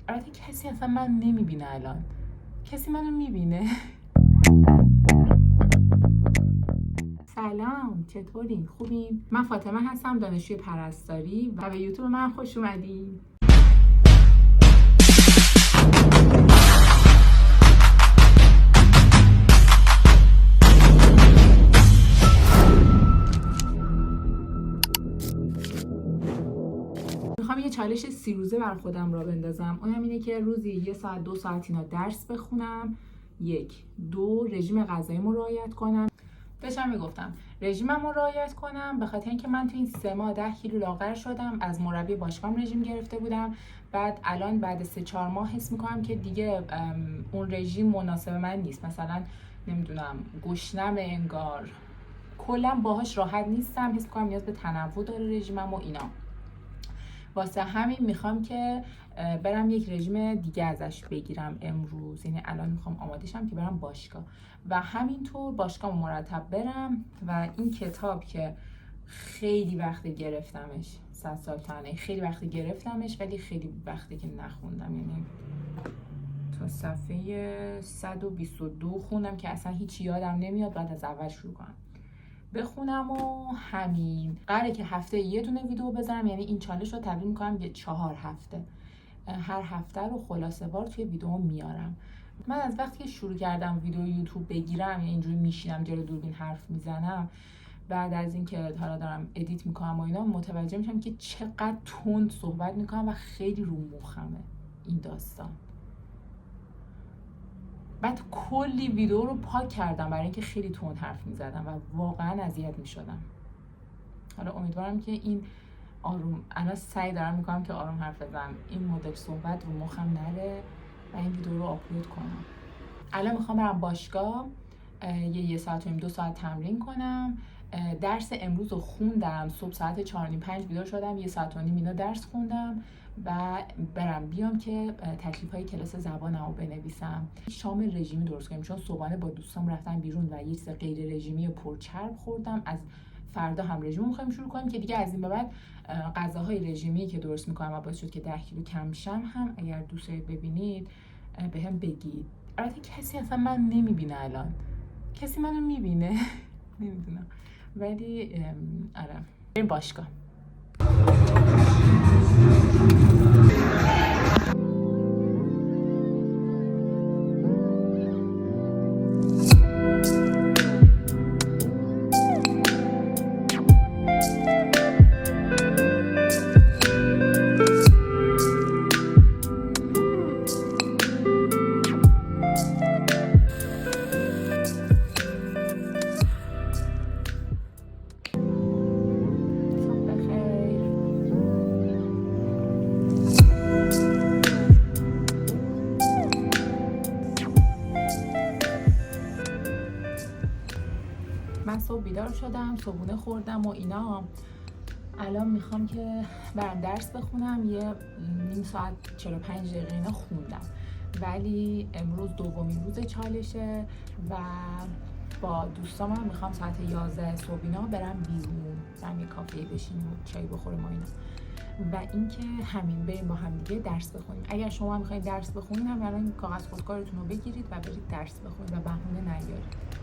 البته کسی اصلا من نمیبینه الان. کسی منو میبینه؟ سلام، چطورین؟ خوبین؟ من فاطمه هستم، دانشجوی پرستاری و به یوتیوب من خوش اومدین. میخوام یه چالش 30 روزه بر خودم را بندازم. اونم اینه که روزی 1 ساعت 2 ساعت اینا درس بخونم. 1 2 رژیم غذاییمو رعایت کنم. داشتم میگفتم رژیممو رعایت کنم به خاطر اینکه من تو این 3 ماه 10 کیلو لاغر شدم. از مربی باشگاهم رژیم گرفته بودم. بعد الان بعد 3 4 ماه حس میکنم که دیگه اون رژیم مناسب من نیست. مثلا نمیدونم گشنمه انگار، کلا باهاش راحت نیستم. حس میکنم نیاز به تنوع داره رژیمم و اینا. واسه همین میخوام که برم یک رژیم دیگه ازش بگیرم امروز. یعنی الان میخوام آماده شم که برم باشگاه و همینطور باشگاه مرتب برم. و این کتاب که خیلی وقت گرفتمش، 100 سال تنه، خیلی وقت گرفتمش ولی خیلی وقتی که نخوندم. یعنی تا صفحه 122 خوندم که اصلا هیچ یادم نمیاد. بعد از اول شروع کنم بخونم و همین. قراره که هفته یه دونه ویدیو بذارم. یعنی این چالش رو تبدیل میکنم یه 4 هفته. هر هفته رو خلاصه وار توی ویدیو میارم. من از وقتی که شروع کردم ویدیو یوتیوب بگیرم، یعنی اینجوری میشینم جلوی دوربین حرف میزنم، بعد از اینکه حالا دارم ادیت میکنم و اینا، متوجه میشم که چقدر تند صحبت میکنم و خیلی رو مخمه این داستان. بعد کلی ویدیو رو پاک کردم برای اینکه خیلی تند حرف میزدم و واقعا اذیت میشدم. حالا امیدوارم که این آروم، الان سعی دارم میکنم که آروم حرف بزنم، این مدل صحبت رو مخم نره و این ویدیو رو آپلود کنم. الان میخوام برم باشگاه، یه ساعت و نیم 2 ساعت تمرین کنم. درس امروز رو خوندم، صبح ساعت 4 و 5 بیدار شدم، 1 ساعت و نیم اینا درس خوندم و برم بیام که تکلیف‌های کلاس زبانمو بنویسم. شام رژیمی درست کنیم چون صبحانه با دوستام رفتم بیرون و یه چیز غیر رژیمی پرچرب خوردم. از فردا هم رژیم می‌خوایم شروع کنیم که دیگه از این به بعد غذاهای رژیمی که درست می‌کنم و باعث شد که 10 کیلو کم شم هم اگر دوست دارید ببینید بهم بگید. البته کسی اصلا من نمی‌بینه الان. کسی منو می‌بینه؟ نمی‌دونم. ولی آره، بریم باشگاه. من صبح بیدار شدم، صبحونه خوردم و اینا. الان میخوام که برم درس بخونم. یه نیم ساعت 45 دقیقه اینا خوندم، ولی امروز دومین روز چالشه و با دوستام هم میخوام ساعت 11 صبح اینا برم بیرون، برم یه کافه بشینیم و چای بخوریم و اینا. و اینکه همین بریم با هم دیگه درس بخونیم. اگر شما میخواید درس بخونید هم الان کاغذ خودکارتون رو بگیرید و برید درس بخونید و بهونه نیارید.